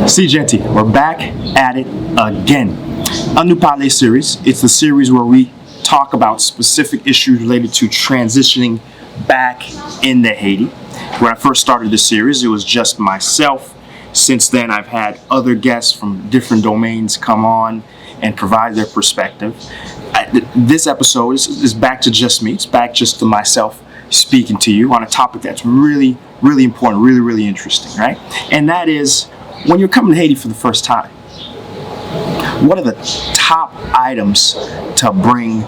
Seejeanty, we're back at it again. A new pilot series. It's the series where we talk about specific issues related to transitioning back into Haiti. When I first started this series, it was just myself. Since then, I've had other guests from different domains come on and provide their perspective. This episode is back to just me. It's back just to myself speaking to you on a topic that's really important, really interesting, right? And that is, when you're coming to Haiti for the first time, what are the top items to bring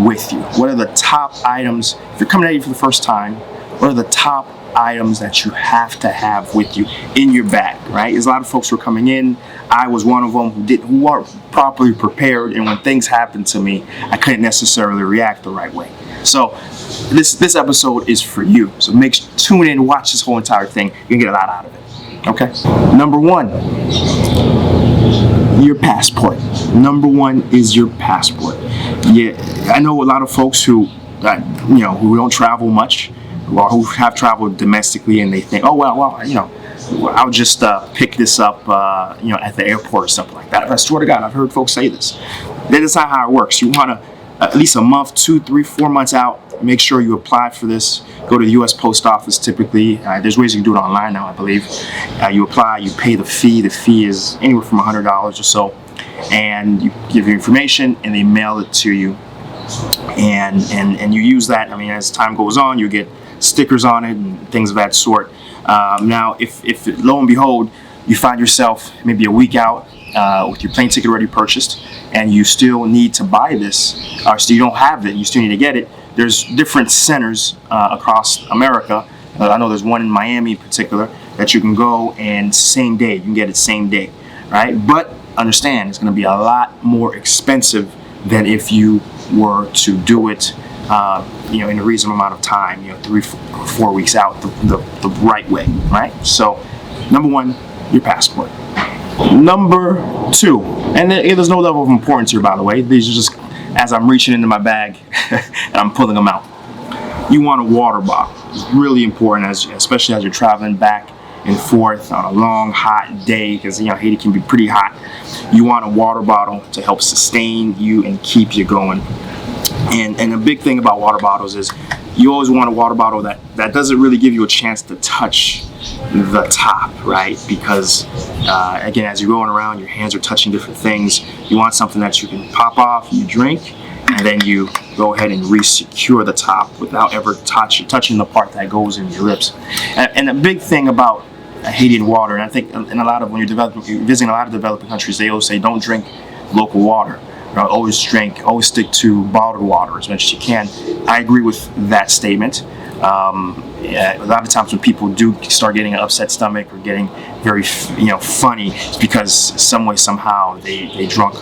with you? What are the top items, if you're coming to Haiti for the first time, what are the top items that you have to have with you in your bag, right? There's a lot of folks who are coming in. I was one of them who weren't properly prepared, and when things happened to me, I couldn't necessarily react the right way. So this episode is for you. So tune in, watch this whole entire thing. You can get a lot out of it. Okay. Number one, your passport. Number one is your passport. Yeah, I know a lot of folks who don't travel much, or who have traveled domestically, and they think, oh well, I'll just pick this up, at the airport or something like that. I swear to God, I've heard folks say this. That is not how it works. You want to at least a month, 2, 3, 4 months out. Make sure you apply for this. Go to the U.S. Post Office typically. There's ways you can do it online now, I believe. You apply, you pay the fee. The fee is anywhere from $100 or so. And you give your information, and they mail it to you. And you use that. I mean, as time goes on, you get stickers on it and things of that sort. Now, if lo and behold, you find yourself maybe a week out with your plane ticket already purchased, and you still need to buy this, or so you don't have it, you still need to get it. There's different centers across America. I know there's one in Miami in particular that you can go and same day, you can get it same day, right? But understand, it's going to be a lot more expensive than if you were to do it in a reasonable amount of time, 3 or 4 weeks out the right way, right? So, number one, your passport. Number two, and there's no level of importance here, by the way. These are just as I'm reaching into my bag and I'm pulling them out. You want a water bottle. It's really important, especially as you're traveling back and forth on a long, hot day, because Haiti can be pretty hot. You want a water bottle to help sustain you and keep you going. And a big thing about water bottles is you always want a water bottle that doesn't really give you a chance to touch the top, right? Because again, as you're going around, your hands are touching different things. You want something that you can pop off, you drink, and then you go ahead and re-secure the top without ever touching the part that goes in your lips. And the big thing about Haitian water, and I think when you're visiting a lot of developing countries, they always say don't drink local water. Always stick to bottled water as much as you can. I agree with that statement. A lot of times when people do start getting an upset stomach or getting very funny, it's because some way, somehow they drunk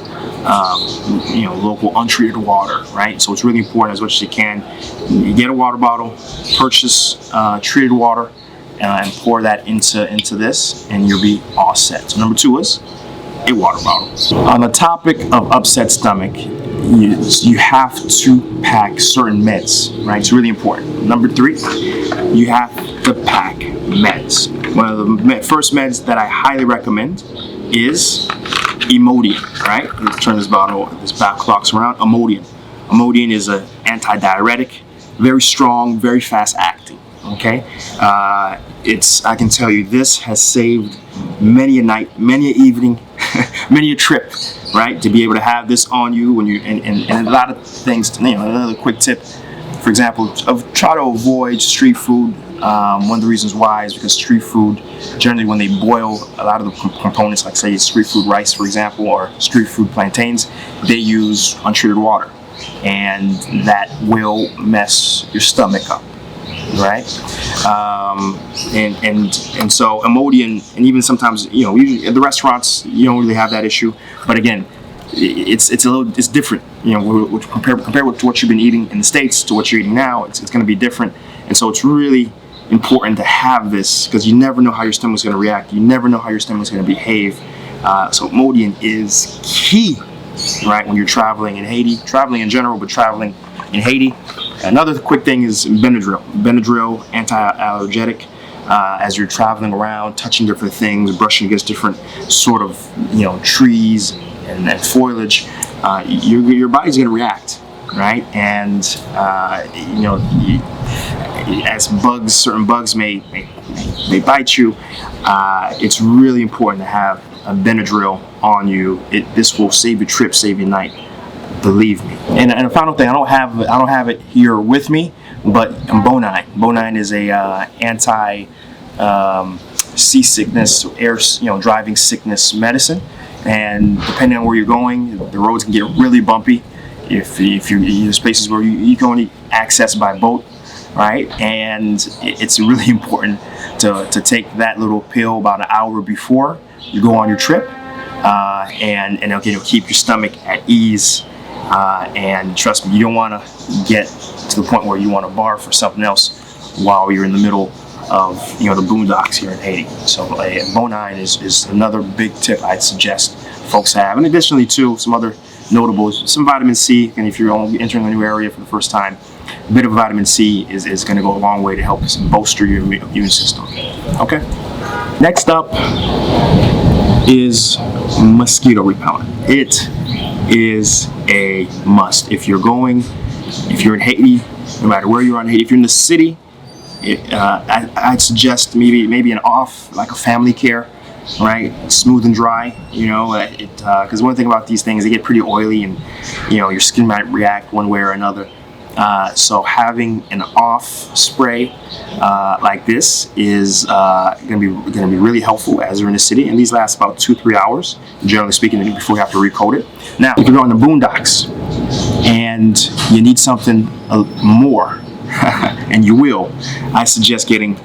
local untreated water, right? So it's really important as much as you can. You get a water bottle, purchase treated water, and pour that into this, and you'll be all set. So number two is a water bottle. On the topic of upset stomach, you have to pack certain meds, right? It's really important. Number three, you have to pack meds. One of the first meds that I highly recommend is Imodium, right? Let's turn this back clocks around. Imodium. Imodium is an antidiuretic, very strong, very fast acting. Okay, I can tell you, this has saved many a night, many a evening, many a trip, right? To be able to have this on you when and a lot of things. Another quick tip, for example, try to avoid street food. One of the reasons why is because street food, generally when they boil a lot of the components, like say street food rice, for example, or street food plantains, they use untreated water, and that will mess your stomach up. Right, and so Imodium, and even sometimes usually at the restaurants you don't really have that issue, but again, it's different. Compare to what you've been eating in the States to what you're eating now, it's going to be different, and so it's really important to have this because you never know how your stomach's going to react. You never know how your stomach's going to behave. So Imodium is key, right? When you're traveling in Haiti, traveling in general, but traveling in Haiti. Another quick thing is Benadryl. Benadryl, anti-allergenic. as you're traveling around, touching different things, brushing against different sort of, you know, trees and foliage, your body's going to react, right? And you know, as bugs, certain bugs may bite you. It's really important to have a Benadryl on you. This will save your trip, save your night. Believe me. And a final thing, I don't have it here with me, but Bonine. Bonine is a anti seasickness, air, you know, driving sickness medicine. And depending on where you're going, the roads can get really bumpy. If there's places where you can only access by boat, right? And it's really important to take that little pill about an hour before you go on your trip, and it'll keep your stomach at ease. And trust me, you don't want to get to the point where you want to barf for something else while you're in the middle of, you know, the boondocks here in Haiti. So Bonine is another big tip I'd suggest folks have. And additionally too, some other notables, some vitamin C, and if you're entering a new area for the first time, a bit of vitamin C is going to go a long way to help bolster your immune system. Okay. Next up is mosquito repellent. It is a must. If you're in Haiti, no matter where you are in Haiti, if you're in the city, I'd suggest maybe an off, like a family care, right? Smooth and dry, you know, because one thing about these things, they get pretty oily, and you know, your skin might react one way or another. So having an off spray like this is going to be really helpful as you're in the city, and these last about 2-3 hours, generally speaking, before you have to recoat it. Now, if you're going to boondocks and you need something more, and you will, I suggest getting,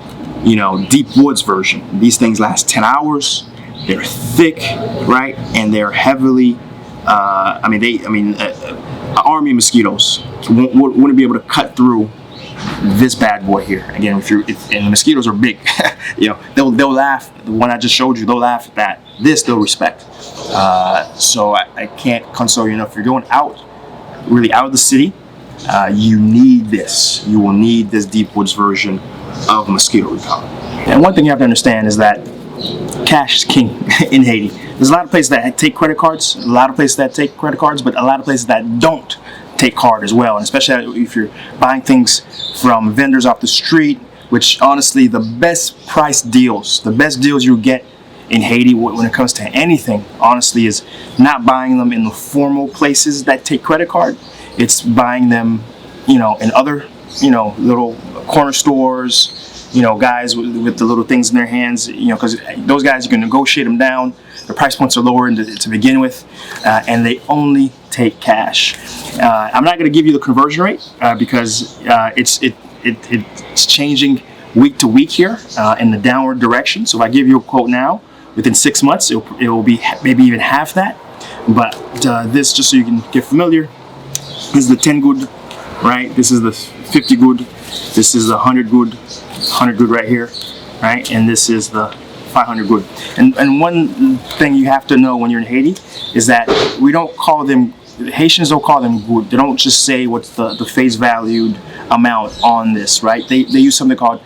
you know, Deep Woods version. These things last 10 hours. They're thick, right, and they're heavily. Army of mosquitoes wouldn't be able to cut through this bad boy here. Again, and the mosquitoes are big, you know, they'll laugh. The one I just showed you, they'll laugh at that. This they'll respect. So I can't console you enough. If you're going out, really out of the city, you need this. You will need this Deep Woods version of mosquito repellent. And one thing you have to understand is that cash is king in Haiti. There's a lot of places that take credit cards, but a lot of places that don't take card as well. And especially if you're buying things from vendors off the street, which honestly, the best deals you get in Haiti when it comes to anything, honestly, is not buying them in the formal places that take credit card. It's buying them, you know, in other, you know, little corner stores, you know, guys with the little things in their hands, you know, because those guys, you can negotiate them down. The price points are lower to begin with, and they only take cash. I'm not going to give you the conversion rate because it's changing week to week here in the downward direction. So if I give you a quote now, within 6 months, it will be maybe even half that. But this, just so you can get familiar, this is the 10 good, right? This is the 50 good. This is the 100 good. 100 good right here, right? And this is the 500 good. And one thing you have to know when you're in Haiti is that we don't call them, Haitians don't call them good. They don't just say what's the face valued amount on this, right? They use something called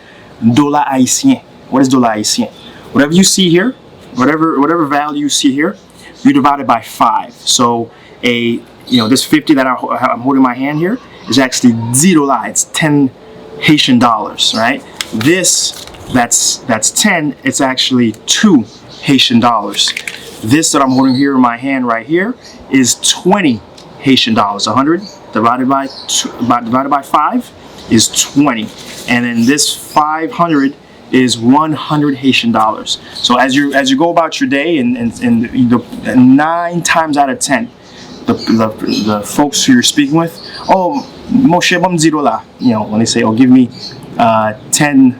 dollar haïtien. What is dollar haïtien? Whatever you see here, whatever value you see here, you divide it by 5. So this 50 that I'm holding in my hand here is actually $10. It's 10 Haitian dollars, right? This, that's 10, it's actually 2 Haitian dollars. This that I'm holding here in my hand right here is 20 Haitian dollars. 100 divided by 5 is 20. And then this 500 is 100 Haitian dollars. So as you go about your day, and 9 times out of 10, the folks who you're speaking with, oh, Moshe $10, you know, when they say, oh, give me $10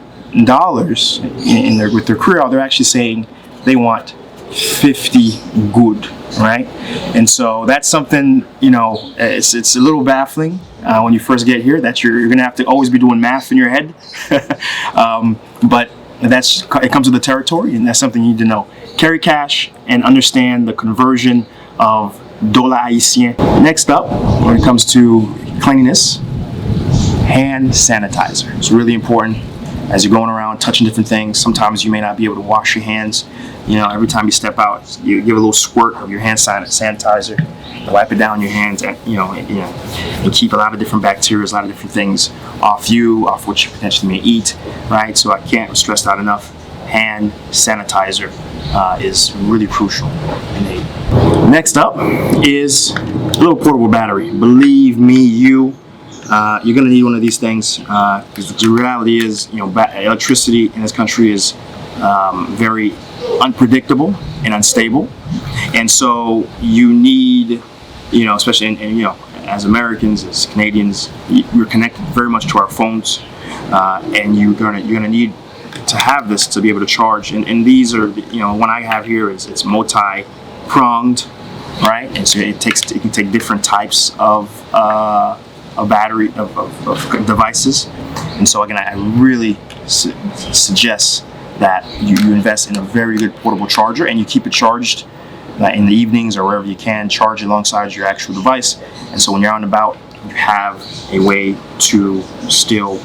with their Creole, they're actually saying they want 50 good, right? And so that's something, you know, it's a little baffling when you first get here, that you're gonna have to always be doing math in your head. But it comes with the territory, and that's something you need to know. Carry cash and understand the conversion of dollar haïtien. Next up, when it comes to cleanliness, hand sanitizer. It's really important. as you're going around touching different things. Sometimes you may not be able to wash your hands. You know, every time you step out, you give a little squirt of your hand sanitizer, wipe it down your hands, and and keep a lot of different bacteria, a lot of different things off what you potentially may eat, right? So I can't stress that enough. Hand sanitizer is really crucial in Haiti. Next up is a little portable battery. Believe me, you're gonna need one of these things because the reality is, electricity in this country is very unpredictable and unstable, and so you need, especially as Americans, as Canadians, we're connected very much to our phones, and you're gonna need to have this to be able to charge. And these are, one I have here it's multi-pronged, right? And so it can take different types of battery of devices. And so again, I really suggest that you invest in a very good portable charger, and you keep it charged in the evenings or wherever you can. Charge alongside your actual device, and so when you're out and about, you have a way to still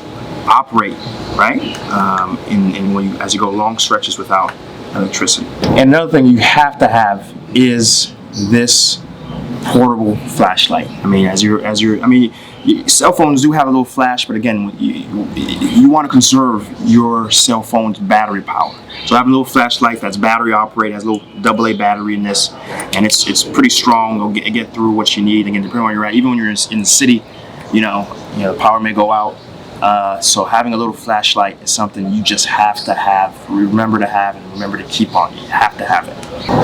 operate, right? As you go long stretches without electricity. And another thing you have to have is this portable flashlight. Cell phones do have a little flash, but again, you want to conserve your cell phone's battery power. So having a little flashlight that's battery operated, has a little AA battery in this, and it's pretty strong. It'll get through what you need. Again, depending on where you're at, even when you're in the city, the power may go out. So having a little flashlight is something you just have to have, remember to have, and remember to keep on. You have to have it.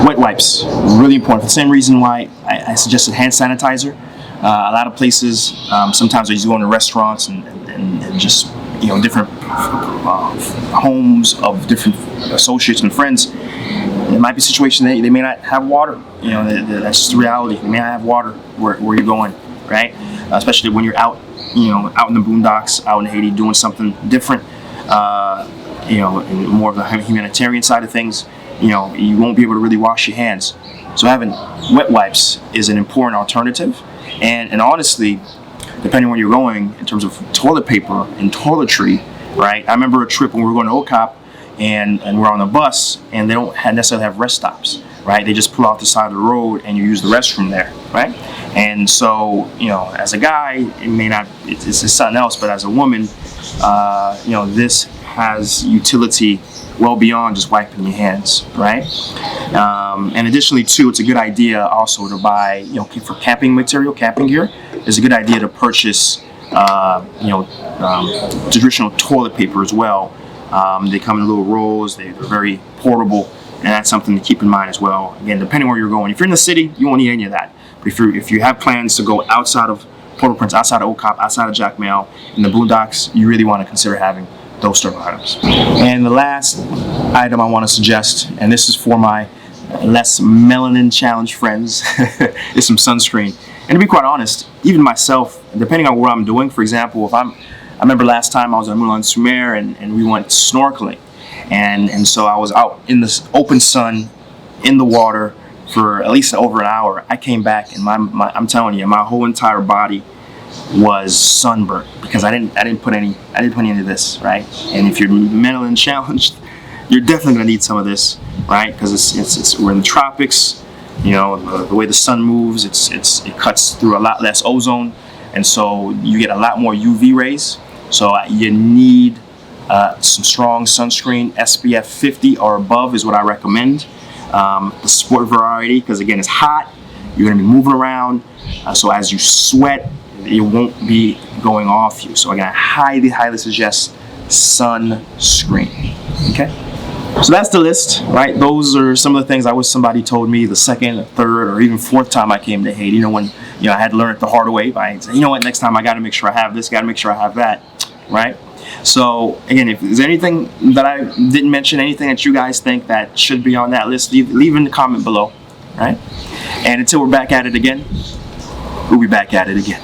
Wet wipes, really important. For the same reason why I suggested hand sanitizer. A lot of places, sometimes I used to go into restaurants and just, different homes of different associates and friends. It might be a situation that they may not have water. That's just the reality. They may not have water where you're going, right? Especially when you're out, out in the boondocks, out in Haiti, doing something different, in more of the humanitarian side of things. You won't be able to really wash your hands. So having wet wipes is an important alternative. And honestly, depending on where you're going in terms of toilet paper and toiletry, right? I remember a trip when we were going to OCOP, and we're on a bus, and they don't necessarily have rest stops, right? They just pull off the side of the road and you use the restroom there, right? And so, as a guy, it may not, it's something else, but as a woman, this has utility well beyond just wiping your hands, right? And additionally, too, it's a good idea also to buy, for camping material, camping gear. It's a good idea to purchase, traditional toilet paper as well. They come in little rolls. They're very portable, and that's something to keep in mind as well. Again, depending on where you're going. If you're in the city, you won't need any of that. But if you have plans to go outside of Port-au-Prince, outside of OCOP, outside of Jacmel, in the boondocks, you really want to consider having those sort of items. And the last item I want to suggest, and this is for my less melanin challenged friends, is some sunscreen. And to be quite honest, even myself, depending on what I'm doing, for example, I remember last time I was on Moulin-sur-Mer and we went snorkeling, and so I was out in the open sun, in the water for at least over an hour. I came back and I'm telling you, my whole entire body was sunburnt because I didn't put any of this, right? And if you're melanin challenged, you're definitely gonna need some of this, right? Because we're in the tropics, the way the sun moves, it cuts through a lot less ozone, and so you get a lot more UV rays. So you need some strong sunscreen. SPF 50 or above is what I recommend. The sport variety, because again, it's hot. You're gonna be moving around, so as you sweat, it won't be going off you. So again, I highly suggest sunscreen. Okay, so that's the list, right? Those are some of the things I wish somebody told me the second, third, or even fourth time I came to Haiti. When I had to learn it the hard way. By saying, what, next time I got to make sure I have this, got to make sure I have that, right? So again, if there's anything that I didn't mention, anything that you guys think that should be on that list, leave in the comment below, right? And until we're back at it again, we'll be back at it again.